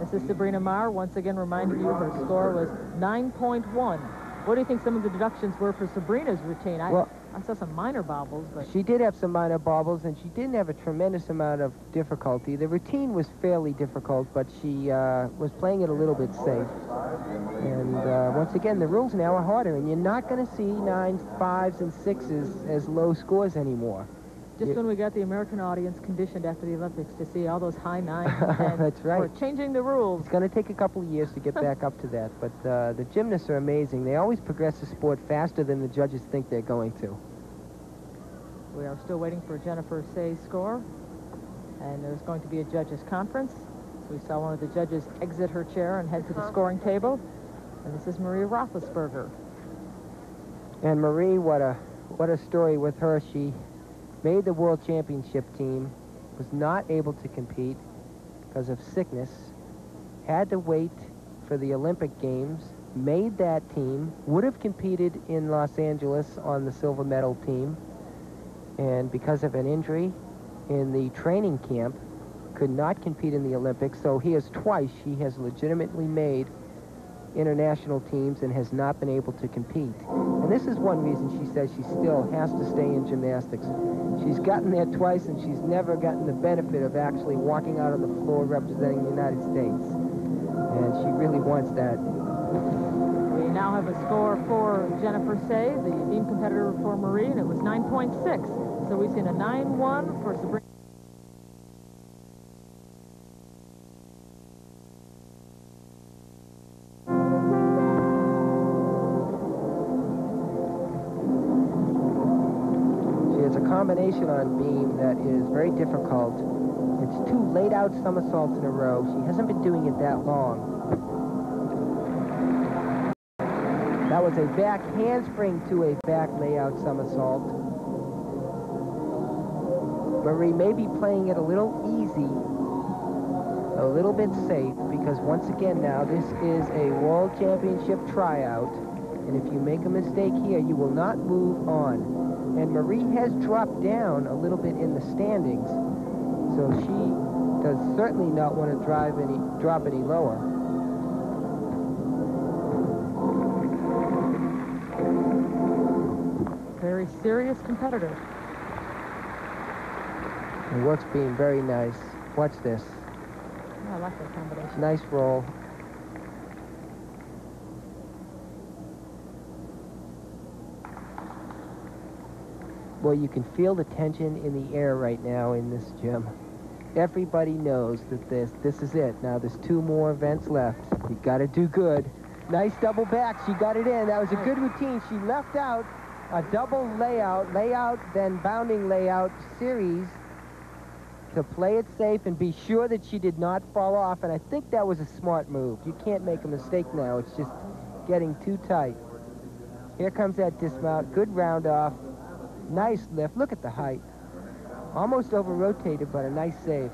This is Sabrina Marr, once again reminding you her score was 9.1. What do you think some of the deductions were for Sabrina's routine? I saw some minor bobbles, but... She did have some minor bobbles, and she didn't have a tremendous amount of difficulty. The routine was fairly difficult, but she was playing it a little bit safe. And once again, the rules now are harder, and you're not going to see 9s, 5s, and 6s as low scores anymore. Just when we got the American audience conditioned after the Olympics to see all those high 9s and 10s. That's right. We're changing the rules. It's going to take a couple of years to get back up to that, but the gymnasts are amazing. They always progress the sport faster than the judges think they're going to. We are still waiting for Jennifer Say's score, and there's going to be a judges' conference. We saw one of the judges exit her chair and head to the scoring table, and this is Marie Roethlisberger. And Marie, what a story with her. She made the World Championship team, was not able to compete because of sickness, had to wait for the Olympic Games, made that team, would have competed in Los Angeles on the silver medal team, and because of an injury in the training camp, could not compete in the Olympics. So twice she has legitimately made international teams and has not been able to compete. And this is one reason she says she still has to stay in gymnastics. She's gotten there twice, and she's never gotten the benefit of actually walking out on the floor representing the United States. And she really wants that. We now have a score for Jennifer Say, the team competitor for Marie, and it was 9.6. So we've seen a 9-1 for Sabrina. Combination on beam that is very difficult. It's 2 laid-out somersaults in a row. She hasn't been doing it that long. That was a back handspring to a back layout somersault. Marie may be playing it a little easy, a little bit safe, because once again now this is a World Championship tryout, and if you make a mistake here, you will not move on. And Marie has dropped down a little bit in the standings, so she does certainly not want to drop any lower. Very serious competitor. And work's being very nice. Watch this. Yeah, I like that combination. Nice roll. Well, you can feel the tension in the air right now in this gym. Everybody knows that this is it. Now there's 2 more events left. You got to do good. Nice double back. She got it in. That was a good routine. She left out a double layout, then bounding layout series to play it safe and be sure that she did not fall off. And I think that was a smart move. You can't make a mistake now. It's just getting too tight. Here comes that dismount. Good round off. Nice lift. Look at the height. Almost over-rotated, but a nice save.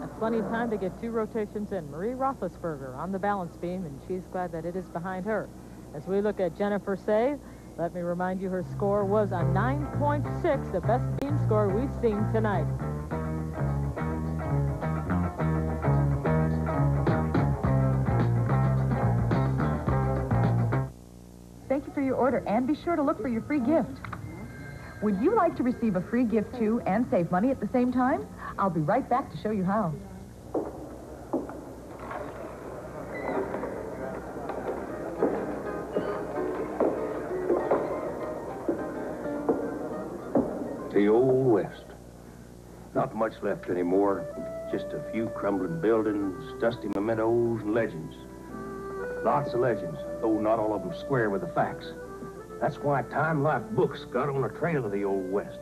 That's plenty of time to get 2 rotations in. Marie Roethlisberger on the balance beam, and she's glad that it is behind her. As we look at Jennifer Say, let me remind you her score was a 9.6, the best beam score we've seen tonight. Thank you for your order, and be sure to look for your free gift. Would you like to receive a free gift, too, and save money at the same time? I'll be right back to show you how. The Old West. Not much left anymore. Just a few crumbling buildings, dusty mementos, and legends. Lots of legends, though not all of them square with the facts. That's why Time Life Books got on the trail of the Old West.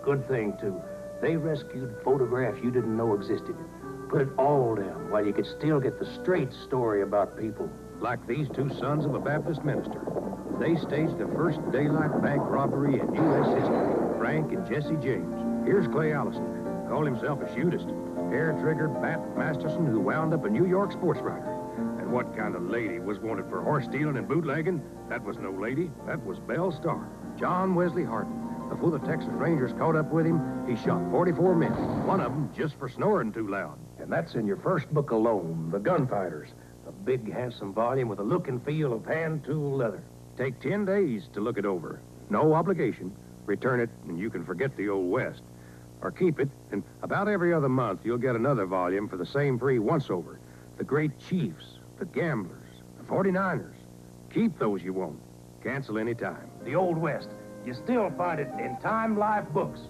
Good thing, too. They rescued photographs you didn't know existed. Put it all down while you could still get the straight story about people. Like these 2 sons of a Baptist minister. They staged the first daylight bank robbery in U.S. history. Frank and Jesse James. Here's Clay Allison. Called himself a shootist. Hair-triggered Bat Masterson who wound up a New York sports writer. And what kind of lady was wanted for horse stealing and bootlegging? That was no lady. That was Belle Starr. John Wesley Hardin. Before the Texas Rangers caught up with him, he shot 44 men. One of them just for snoring too loud. And that's in your first book alone, The Gunfighters. A big, handsome volume with a look and feel of hand-tool leather. Take 10 days to look it over. No obligation. Return it, and you can forget the Old West. Or keep it, and about every other month, you'll get another volume for the same free once-over. The Great Chiefs, the Gamblers, the 49ers. Keep those you won't. Cancel any time. The Old West. You still find it in Time Life books.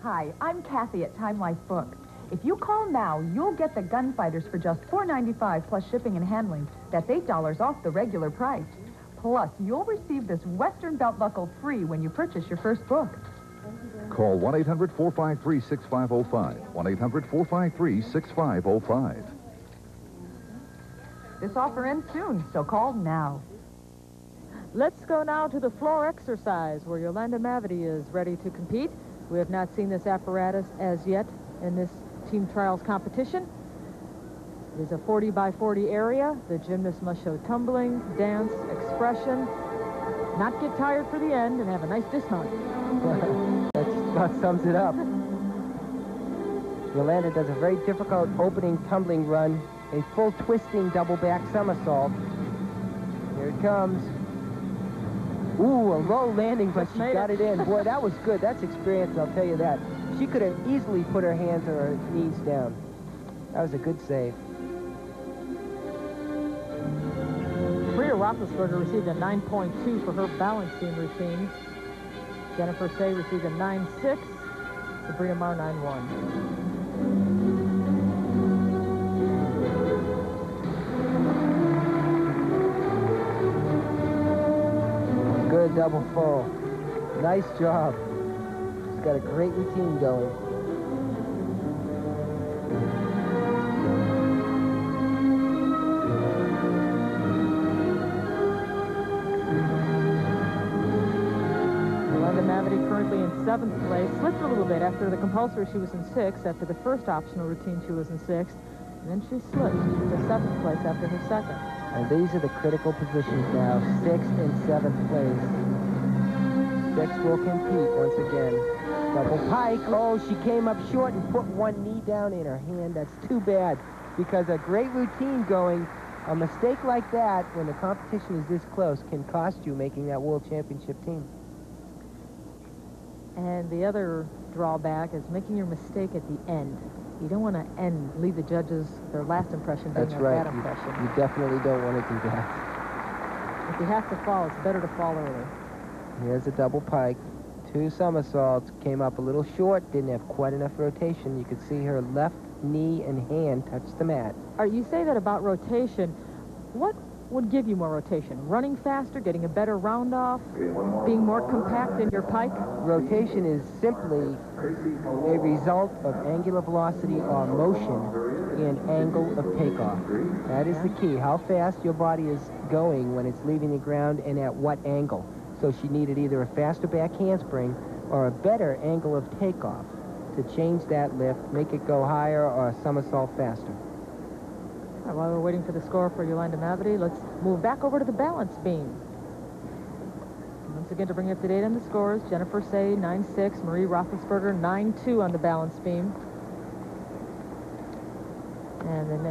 Hi, I'm Kathy at Time Life Books. If you call now, you'll get the Gunfighters for just $4.95 plus shipping and handling. That's $8 off the regular price. Plus, you'll receive this Western belt buckle free when you purchase your first book. Call 1-800-453-6505. 1-800-453-6505. This offer ends soon, so call now. Let's go now to the floor exercise where Yolande Mavity is ready to compete. We have not seen this apparatus as yet in this team trials competition. It is a 40 by 40 area. The gymnast must show tumbling, dance, expression, not get tired for the end, and have a nice dismount. That about sums it up. Yolande does a very difficult opening tumbling run, a full twisting double back somersault. Here it comes. Ooh, a low landing, but she got it in. Boy, that was good. That's experience, I'll tell you that. She could have easily put her hands or her knees down. That was a good save. Roethlisberger received a 9.2 for her balance beam routine. Jennifer Say received a 9.6. Sabrina Marr 9.1. Good double full. Nice job. She's got a great routine going. Currently in 7th place, slipped a little bit. After the compulsory, she was in 6th. After the first optional routine, she was in 6th. And then she slipped to 7th place after her 2nd. And these are the critical positions now, 6th and 7th place. 6 will compete once again. Double pike. Oh, she came up short and put one knee down in her hand. That's too bad, because a great routine going, a mistake like that when the competition is this close can cost you making that world championship team. And the other drawback is making your mistake at the end. You don't want to leave the judges their last impression being That's their right. bad impression. You definitely don't want to do that. If you have to fall, it's better to fall early. Here's a double pike. 2 somersaults. Came up a little short. Didn't have quite enough rotation. You could see her left knee and hand touch the mat. You say that about rotation. What would give you more rotation? Running faster, getting a better round off, being more compact in your pike? Rotation is simply a result of angular velocity or motion and angle of takeoff. That is the key, how fast your body is going when it's leaving the ground and at what angle. So she needed either a faster back handspring or a better angle of takeoff to change that lift, make it go higher or a somersault faster. While we're waiting for the score for Yolande Mavity, let's move back over to the balance beam. Once again, to bring you up to date on the scores, Jennifer Say 9.6, Marie Roethlisberger 9.2 on the balance beam. And then